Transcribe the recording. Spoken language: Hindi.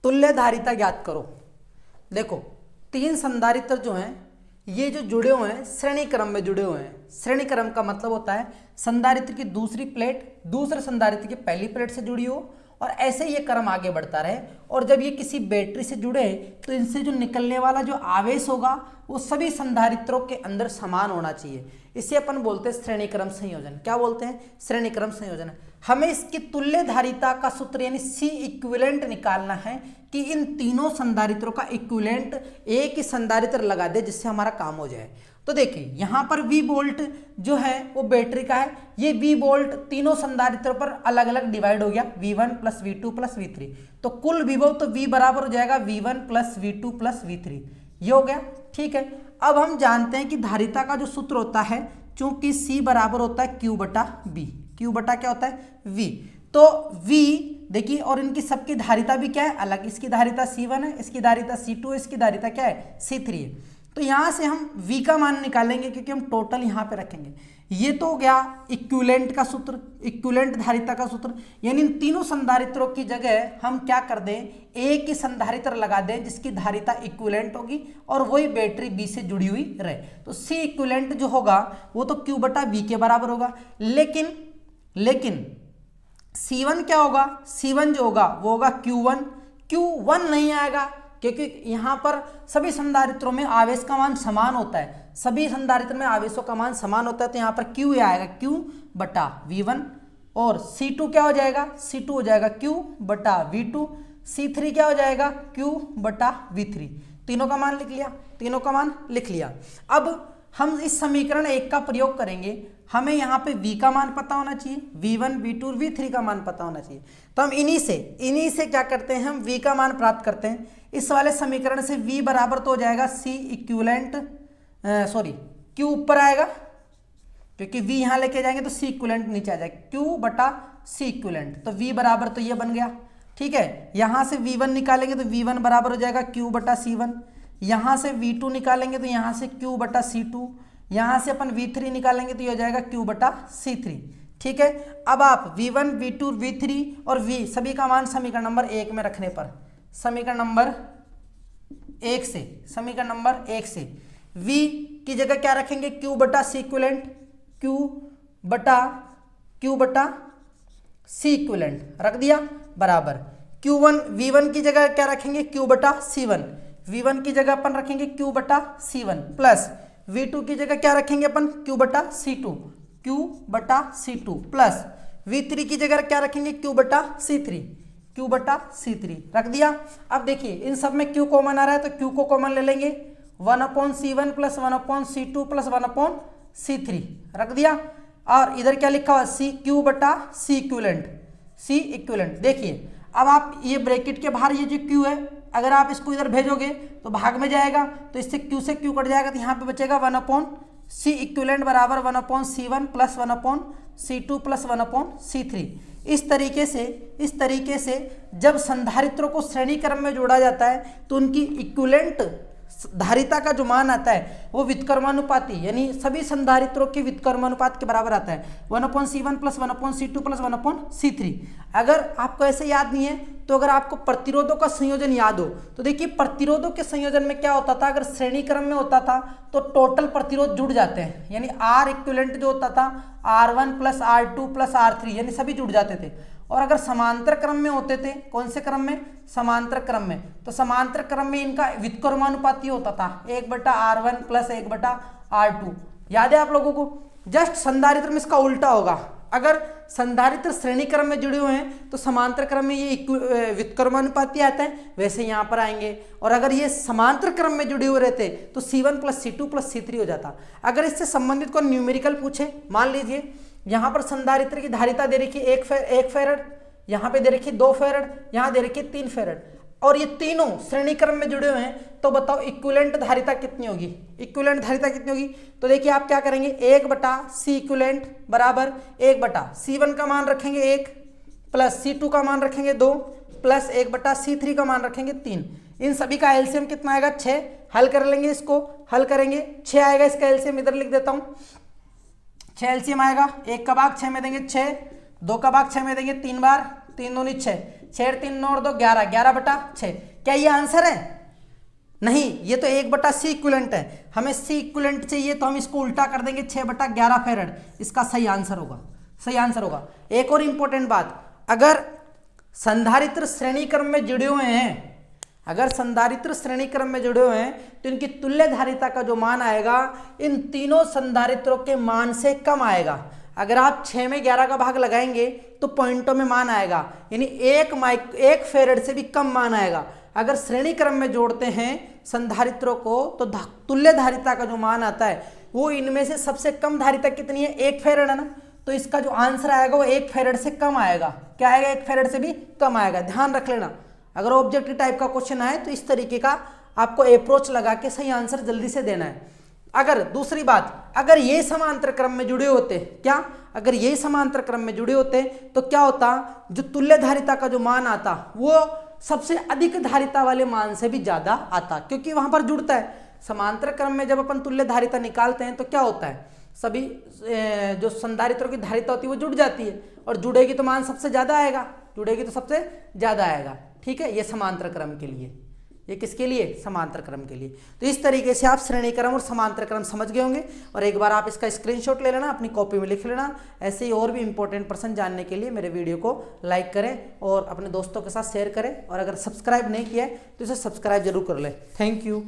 तुल्य धारिता ज्ञात करो। देखो तीन संधारित्र जो हैं ये जो जुड़े हुए हैं श्रेणी क्रम में जुड़े हुए हैं। श्रेणी क्रम का मतलब होता है संधारित्र की दूसरी प्लेट दूसरे संधारित्र की पहली प्लेट से जुड़ी हो और ऐसे ये क्रम आगे बढ़ता रहे। और जब ये किसी बैटरी से जुड़े तो इनसे जो निकलने वाला जो आवेश होगा वो सभी संधारित्रों के अंदर समान होना चाहिए। इसे अपन बोलते हैं श्रेणी क्रम संयोजन। क्या बोलते हैं? श्रेणी क्रम संयोजन। हमें इसकी तुल्य धारिता का सूत्र यानी सी इक्विवेलेंट निकालना है कि इन तीनों संधारित्रों का इक्विवेलेंट एक ही संधारित्र लगा दे जिससे हमारा काम हो जाए। तो देखिए यहाँ पर V वोल्ट जो है वो बैटरी का है, ये V वोल्ट तीनों संधारित्रों पर अलग अलग डिवाइड हो गया V1 plus V2 plus V3। तो कुल विभव तो V बराबर हो जाएगा V1 plus V2 plus V3। ये हो गया, ठीक है। अब हम जानते हैं कि धारिता का जो सूत्र होता है चूंकि C बराबर होता है Q बटा B। Q बटा क्या होता है? V। तो V देखिए और इनकी सबकी धारिता भी क्या है? अलग। इसकी धारिता C1 है, इसकी धारिता C2 है, इसकी धारिता क्या है? C3 है। तो यहाँ से हम V का मान निकालेंगे क्योंकि हम टोटल यहाँ पे रखेंगे। ये तो हो गया इक्विवेलेंट का सूत्र, इक्विवेलेंट धारिता का सूत्र। यानी इन तीनों संधारित्रों की जगह हम क्या कर दें, एक ही संधारित्र लगा दें जिसकी धारिता इक्विवेलेंट होगी और वही बैटरी B से जुड़ी हुई रहे। तो C इक्विवेलेंट जो होगा वो तो Q बटा V के बराबर होगा। लेकिन C1 क्या होगा? C1 जो होगा वो होगा Q1 नहीं आएगा क्योंकि यहाँ पर सभी संधारित्रों में आवेश का मान समान होता है। सभी संधारित्र में आवेशों का मान समान होता है तो यहाँ पर Q आएगा Q बटा V1। और C2 क्या हो जाएगा? C2 हो जाएगा Q बटा V2। C3 क्या हो जाएगा? Q बटा V3। तीनों का मान लिख लिया। अब हम इस समीकरण 1 का प्रयोग करेंगे। हमें यहाँ पे V का मान पता होना चाहिए, V1 V2 और V3 का मान पता होना चाहिए। तो हम इन्हीं से क्या करते हैं, हम V का मान प्राप्त करते हैं। इस वाले समीकरण से V बराबर तो हो जाएगा C इक्विवेलेंट, Q ऊपर आएगा क्योंकि V यहाँ लेके जाएंगे तो C इक्विवेलेंट नीचे आ जाएगा, Q बटा C इक्विवेलेंट। तो V बराबर तो ये बन गया, ठीक है। यहाँ से V1 निकालेंगे तो V1 बराबर हो जाएगा Q बटा C1। यहाँ से V2 निकालेंगे तो यहाँ से Q बटा C2। यहाँ से अपन V3 निकालेंगे तो ये हो जाएगा Q बटा C3, ठीक है। अब आप V1 V2 V3 और V सभी का मान समीकरण नंबर 1 में रखने पर समीकरण नंबर 1 से V की जगह क्या रखेंगे? Q बटा C इक्विवेलेंट, Q बटा C इक्विवेलेंट रख दिया बराबर। V1 की जगह क्या रखेंगे? Q बटा C1। V1 की जगह अपन रखेंगे Q बटा C1 प्लस V2 की जगह क्या रखेंगे अपन? Q बटा C2 प्लस V3 की जगह क्या रखेंगे? Q बटा C3 रख दिया। अब देखिए इन सब में Q कॉमन आ रहा है तो Q को कॉमन ले लेंगे, 1/C1 plus 1/C2 plus 1/C3 रख दिया। और इधर क्या लिखा हुआ? Q बटा C इक्विवेलेंट। देखिए अब आप ये ब्रैकेट के बाहर ये जो Q है अगर आप इसको इधर भेजोगे तो भाग में जाएगा तो इससे Q से Q कट जाएगा तो यहाँ पे बचेगा 1/C इक्विवेलेंट बराबर 1/C1 plus 1/C2 plus 1/C3। इस तरीके से जब संधारित्रों को श्रेणी क्रम में जोड़ा जाता है तो उनकी इक्विवेलेंट धारिता का जो मान आता है वो व्युत्क्रमानुपाती यानी सभी संधारित्रों के व्युत्क्रमानुपात के बराबर आता है, 1/C1 plus 1/C2 plus 1/C3। अगर आपको ऐसे याद नहीं है तो अगर आपको प्रतिरोधों का संयोजन याद हो तो देखिए प्रतिरोधों के संयोजन में क्या होता था, अगर श्रेणी क्रम में होता था तो टोटल प्रतिरोध जुड़ जाते हैं यानी R इक्विवेलेंट जो होता था R1 plus R2 plus R3 यानी सभी जुड़ जाते थे। और अगर समांतर क्रम में होते थे, कौन से क्रम में? समांतर क्रम में, तो समांतर क्रम में इनका व्युत्क्रमानुपाती होता था 1/R1 प्लस 1/R2। याद है आप लोगों को? जस्ट संधारित्र में इसका उल्टा होगा। अगर संधारित्र श्रेणी क्रम में जुड़े हुए हैं तो समांतर क्रम में ये व्युत्क्रमानुपाती आता है, वैसे यहाँ पर आएंगे। और अगर ये समांतर क्रम में जुड़े हुए रहते तो C1 plus C2 plus C3 हो जाता। अगर इससे संबंधित कोई न्यूमेरिकल पूछे, मान लीजिए यहाँ पर संधारित्र की धारिता दे रखी 1 फेरड, यहाँ पे दे रखी 2 फेरड, यहाँ दे रखी 3 फेरड और ये तीनों श्रेणी क्रम में जुड़े हुए हैं तो बताओ इक्विवेलेंट धारिता कितनी होगी? तो देखिए आप क्या करेंगे, 1/C इक्विवेलेंट बराबर 1/C1 का मान रखेंगे 1 प्लस C2 का मान रखेंगे 2 प्लस 1/C3 का मान रखेंगे 3। इन सभी का एलसीएम कितना आएगा? 6। हल कर लेंगे, इसको हल करेंगे 6 आएगा, इसका एलसीएम इधर लिख देता हूँ। 6 एलसीएम आएगा, 1 का भाग 6 में देंगे 6, 2 का भाग 6 में देंगे 3 बार, 3 दूनी 6, 6 3 9 और 2 11, 11/6। क्या ये आंसर है? नहीं, ये तो 1/C इक्विवेलेंट है। हमें C इक्विवेलेंट चाहिए तो हम इसको उल्टा कर देंगे 6/11 फेरेड। इसका सही आंसर होगा, सही आंसर होगा। एक और इंपॉर्टेंट बात, अगर संधारित्र श्रेणी क्रम में जुड़े हुए हैं, अगर संधारित्र श्रेणी क्रम में जुड़े हुए हैं तो इनकी तुल्य धारिता का जो मान आएगा इन तीनों संधारित्रों के मान से कम आएगा। अगर आप 6 में 11 का भाग लगाएंगे तो पॉइंटों में मान आएगा, यानी 1 फेरेड से भी कम मान आएगा। अगर श्रेणी क्रम में जोड़ते हैं संधारित्रों को तो तुल्य धारिता का जो मान आता है वो इनमें से सबसे कम धारिता कितनी है? 1 फेरेड है ना। तो इसका जो आंसर आएगा वो 1 फेरेड से कम आएगा। क्या आएगा? 1 फेरेड से भी कम आएगा। ध्यान रख लेना, अगर ऑब्जेक्टिव टाइप का क्वेश्चन आए तो इस तरीके का आपको अप्रोच लगा के सही आंसर जल्दी से देना है। अगर दूसरी बात, अगर ये समांतर क्रम में जुड़े होते, क्या अगर ये समांतर क्रम में जुड़े होते तो क्या होता? जो तुल्य धारिता का जो मान आता वो सबसे अधिक धारिता वाले मान से भी ज्यादा आता, क्योंकि वहां पर जुड़ता है। समांतर क्रम में जब अपन तुल्य धारिता निकालते हैं तो क्या होता है? सभी जो संधारित्रों की धारिता होती है वो जुड़ जाती है, और जुड़ेगी तो मान सबसे ज्यादा आएगा, जुड़ेगी तो सबसे ज्यादा आएगा। ठीक है, ये समांतर क्रम के लिए, ये किसके लिए? समांतर क्रम के लिए। तो इस तरीके से आप श्रेणी क्रम और समांतर क्रम समझ गए होंगे, और एक बार आप इसका स्क्रीनशॉट ले लेना, अपनी कॉपी में लिख लेना। ऐसे ही और भी इंपॉर्टेंट प्रश्न जानने के लिए मेरे वीडियो को लाइक करें और अपने दोस्तों के साथ शेयर करें, और अगर सब्सक्राइब नहीं किया है तो इसे सब्सक्राइब जरूर कर लें। Thank you.